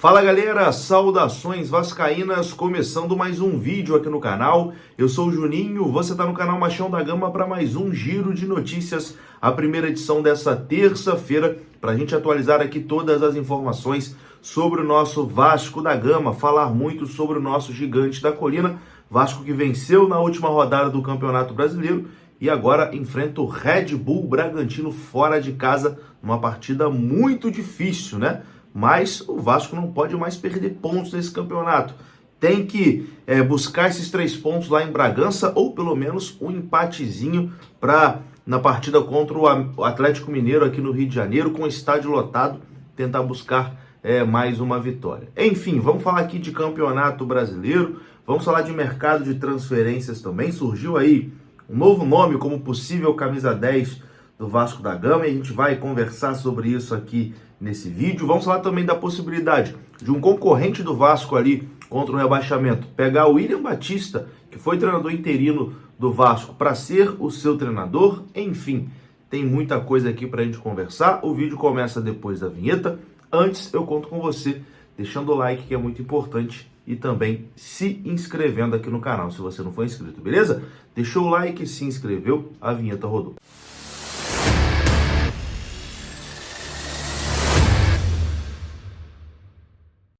Fala galera, saudações vascaínas, começando mais um vídeo aqui no canal. Eu sou o Juninho, você está no canal Machão da Gama para mais um giro de notícias, a primeira edição dessa terça-feira, para a gente atualizar aqui todas as informações sobre o nosso Vasco da Gama, falar muito sobre o nosso gigante da colina, Vasco que venceu na última rodada do Campeonato Brasileiro e agora enfrenta o Red Bull Bragantino fora de casa, numa partida muito difícil, né? Mas o Vasco não pode mais perder pontos nesse campeonato. Tem que buscar esses 3 pontos lá em Bragança, ou pelo menos um empatezinho para, na partida contra o Atlético Mineiro aqui no Rio de Janeiro, com o estádio lotado, tentar buscar mais uma vitória. Enfim, vamos falar aqui de campeonato brasileiro, vamos falar de mercado de transferências também. Surgiu aí um novo nome como possível camisa 10 do Vasco da Gama e a gente vai conversar sobre isso aqui nesse vídeo. Vamos falar também da possibilidade de um concorrente do Vasco ali contra o rebaixamento pegar o William Batista, que foi treinador interino do Vasco, para ser o seu treinador. Enfim, tem muita coisa aqui para a gente conversar. O vídeo começa depois da vinheta. Antes, eu conto com você deixando o like, que é muito importante, e também se inscrevendo aqui no canal, se você não for inscrito, beleza? Deixou o like, se inscreveu, a vinheta rodou.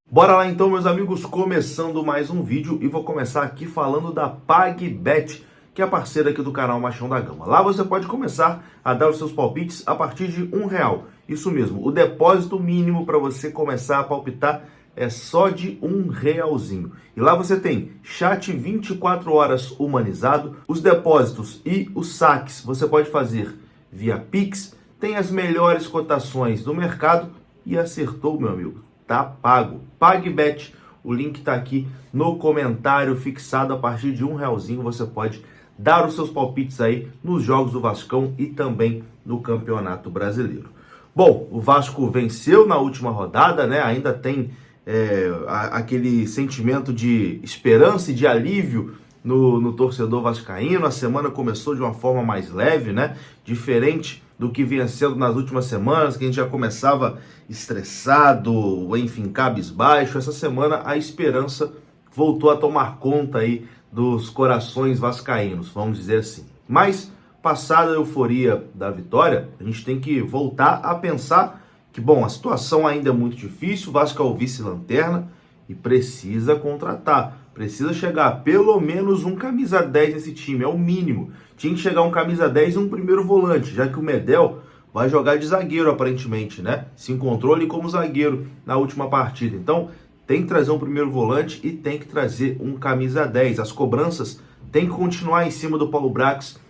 Bora lá então, meus amigos, começando mais um vídeo, e vou começar aqui falando da PagBet, que é a parceira aqui do canal Machão da Gama. Lá você pode começar a dar os seus palpites a partir de R$1. Isso mesmo, o depósito mínimo para você começar a palpitar é só de R$1. E lá você tem chat 24 horas humanizado, os depósitos e os saques você pode fazer via Pix, tem as melhores cotações do mercado e acertou, meu amigo. Tá pago. PagBet, o link tá aqui no comentário fixado. A partir de R$1 você pode dar os seus palpites aí nos jogos do Vascão e também no Campeonato Brasileiro. Bom, o Vasco venceu na última rodada, né? Ainda tem aquele sentimento de esperança e de alívio no torcedor vascaíno. A semana começou de uma forma mais leve, né? Diferente do que vinha sendo nas últimas semanas, que a gente já começava estressado, enfim, cabisbaixo. Essa semana a esperança voltou a tomar conta aí dos corações vascaínos, vamos dizer assim. Mas, passada a euforia da vitória, a gente tem que voltar a pensar que, bom, a situação ainda é muito difícil, o Vasco é o vice-lanterna e precisa contratar. Precisa chegar pelo menos um camisa 10 nesse time, é o mínimo. Tinha que chegar um camisa 10 e um primeiro volante, já que o Medel vai jogar de zagueiro aparentemente, né? Se encontrou ali como zagueiro na última partida. Então, tem que trazer um primeiro volante e tem que trazer um camisa 10. As cobranças tem que continuar em cima do Paulo Brax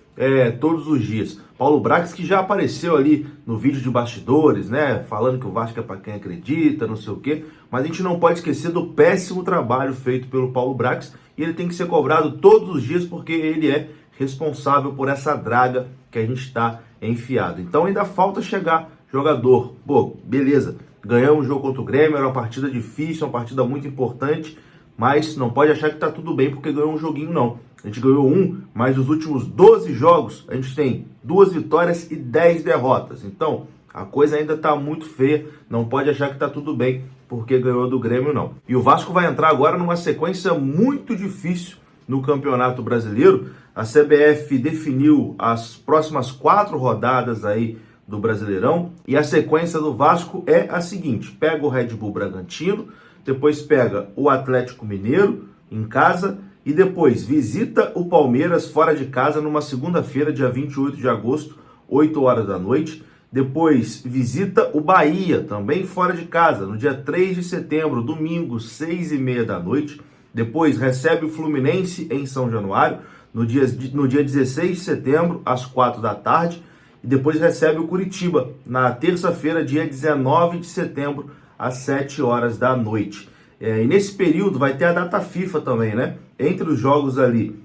todos os dias. Paulo Brax, que já apareceu ali no vídeo de bastidores, né? Falando que o Vasco é para quem acredita, não sei o quê. Mas a gente não pode esquecer do péssimo trabalho feito pelo Paulo Brax. E ele tem que ser cobrado todos os dias porque ele é responsável por essa draga que a gente está enfiado. Então ainda falta chegar jogador. Pô, beleza. Ganhamos o jogo contra o Grêmio, era uma partida difícil, uma partida muito importante. Mas não pode achar que tá tudo bem porque ganhou um joguinho, não. A gente ganhou mas os últimos 12 jogos a gente tem 2 vitórias e 10 derrotas. Então, a coisa ainda tá muito feia. Não pode achar que tá tudo bem porque ganhou do Grêmio, não. E o Vasco vai entrar agora numa sequência muito difícil no Campeonato Brasileiro. A CBF definiu as próximas 4 rodadas aí do Brasileirão. E a sequência do Vasco é a seguinte: pega o Red Bull Bragantino, depois pega o Atlético Mineiro em casa e depois visita o Palmeiras fora de casa numa segunda-feira, dia 28 de agosto, 8 horas da noite. Depois visita o Bahia, também fora de casa, no dia 3 de setembro, domingo, 6h30 da noite. Depois recebe o Fluminense em São Januário, no dia 16 de setembro, às 4 da tarde. E depois recebe o Curitiba, na terça-feira, dia 19 de setembro, às 7 horas da noite. E nesse período vai ter a data FIFA também, né? Entre os jogos ali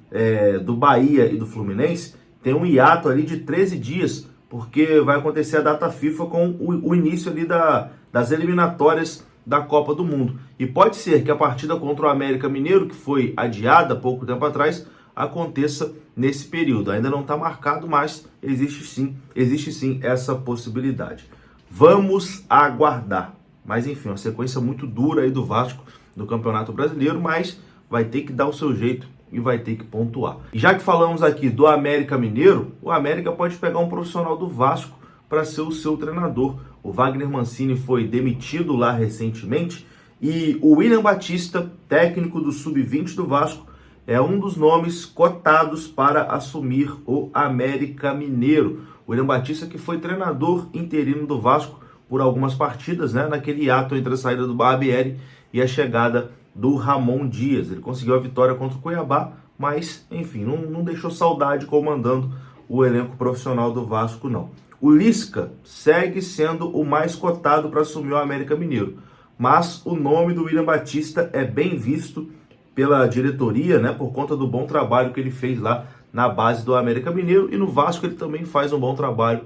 do Bahia e do Fluminense, tem um hiato ali de 13 dias, porque vai acontecer a data FIFA com o início ali das eliminatórias da Copa do Mundo. E pode ser que a partida contra o América Mineiro, que foi adiada há pouco tempo atrás, aconteça nesse período. Ainda não está marcado, mas existe sim essa possibilidade. Vamos aguardar. Mas enfim, uma sequência muito dura aí do Vasco no Campeonato Brasileiro, mas vai ter que dar o seu jeito e vai ter que pontuar. E já que falamos aqui do América Mineiro, o América pode pegar um profissional do Vasco para ser o seu treinador. O Wagner Mancini foi demitido lá recentemente e o William Batista, técnico do Sub-20 do Vasco, é um dos nomes cotados para assumir o América Mineiro. O William Batista, que foi treinador interino do Vasco por algumas partidas, né, naquele ato entre a saída do Barbieri e a chegada do Ramon Dias. Ele conseguiu a vitória contra o Cuiabá, mas, enfim, não deixou saudade comandando o elenco profissional do Vasco, não. O Lisca segue sendo o mais cotado para assumir o América Mineiro, mas o nome do William Batista é bem visto pela diretoria, né, por conta do bom trabalho que ele fez lá na base do América Mineiro, e no Vasco ele também faz um bom trabalho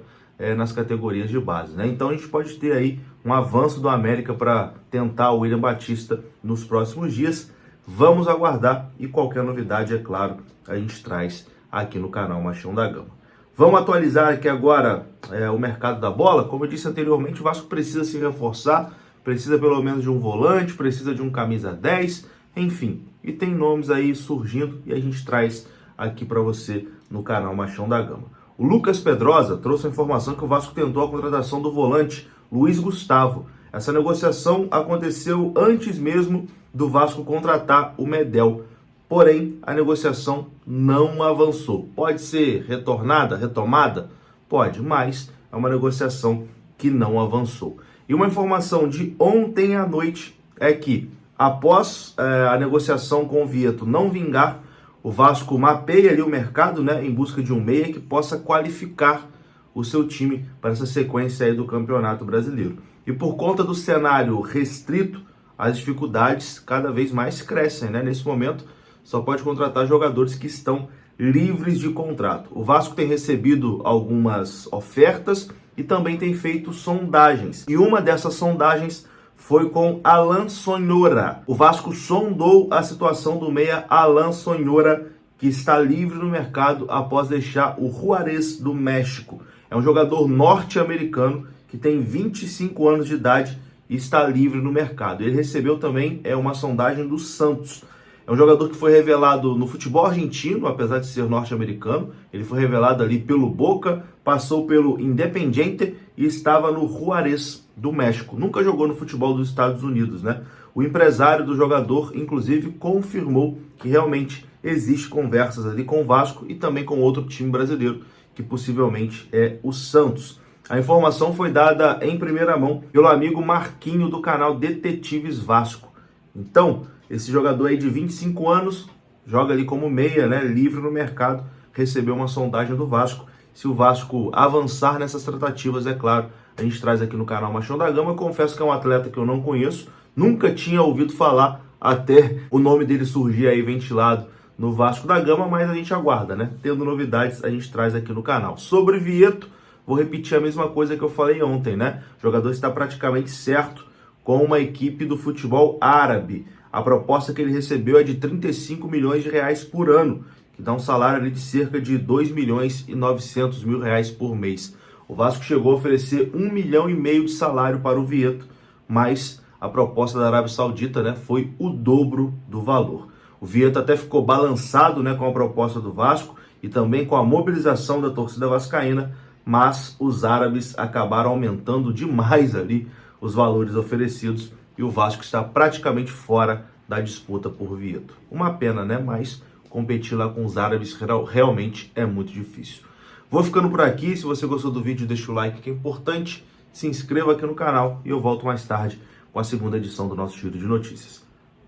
nas categorias de base, né? Então a gente pode ter aí um avanço do América para tentar o William Batista nos próximos dias. Vamos aguardar e qualquer novidade, é claro, a gente traz aqui no canal Machão da Gama. Vamos atualizar aqui agora o mercado da bola. Como eu disse anteriormente, o Vasco precisa se reforçar, precisa pelo menos de um volante, precisa de um camisa 10, enfim. E tem nomes aí surgindo e a gente traz aqui para você no canal Machão da Gama. O Lucas Pedrosa trouxe a informação que o Vasco tentou a contratação do volante Luiz Gustavo. Essa negociação aconteceu antes mesmo do Vasco contratar o Medel. Porém, a negociação não avançou. Pode ser retomada? Pode, mas é uma negociação que não avançou. E uma informação de ontem à noite é que, após a negociação com o Vieto não vingar, o Vasco mapeia ali o mercado, né, em busca de um meia que possa qualificar o seu time para essa sequência aí do Campeonato Brasileiro. E por conta do cenário restrito, as dificuldades cada vez mais crescem, né? Nesse momento, só pode contratar jogadores que estão livres de contrato. O Vasco tem recebido algumas ofertas e também tem feito sondagens. E uma dessas sondagens foi com Alan Sonhora. O Vasco sondou a situação do meia Alan Sonhora, que está livre no mercado após deixar o Juárez do México. É um jogador norte-americano que tem 25 anos de idade e está livre no mercado. Ele recebeu também uma sondagem do Santos. É um jogador que foi revelado no futebol argentino, apesar de ser norte-americano. Ele foi revelado ali pelo Boca, passou pelo Independiente e estava no Juárez do México. Nunca jogou no futebol dos Estados Unidos, né? O empresário do jogador, inclusive, confirmou que realmente existe conversas ali com o Vasco e também com outro time brasileiro, que possivelmente é o Santos. A informação foi dada em primeira mão pelo amigo Marquinho do canal Detetives Vasco. Então, esse jogador aí de 25 anos, joga ali como meia, né, livre no mercado, recebeu uma sondagem do Vasco. Se o Vasco avançar nessas tratativas, é claro, a gente traz aqui no canal Machão da Gama. Eu confesso que é um atleta que eu não conheço, nunca tinha ouvido falar até o nome dele surgir aí ventilado no Vasco da Gama, mas a gente aguarda, né? Tendo novidades, a gente traz aqui no canal. Sobre Vieto, vou repetir a mesma coisa que eu falei ontem, né? O jogador está praticamente certo com uma equipe do futebol árabe. A proposta que ele recebeu é de 35 milhões de reais por ano, que dá um salário ali de cerca de 2 milhões e 900 mil reais por mês. O Vasco chegou a oferecer 1,5 milhão de salário para o Vieto, mas a proposta da Arábia Saudita, né, foi o dobro do valor. O Vieto até ficou balançado, né, com a proposta do Vasco e também com a mobilização da torcida vascaína, mas os árabes acabaram aumentando demais ali os valores oferecidos e o Vasco está praticamente fora da disputa por Vieto. Uma pena, né? Mas competir lá com os árabes realmente é muito difícil. Vou ficando por aqui. Se você gostou do vídeo, deixa o like, que é importante. Se inscreva aqui no canal e eu volto mais tarde com a segunda edição do nosso Giro de Notícias.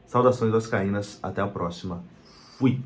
Saudações vascaínas, até a próxima. Fui!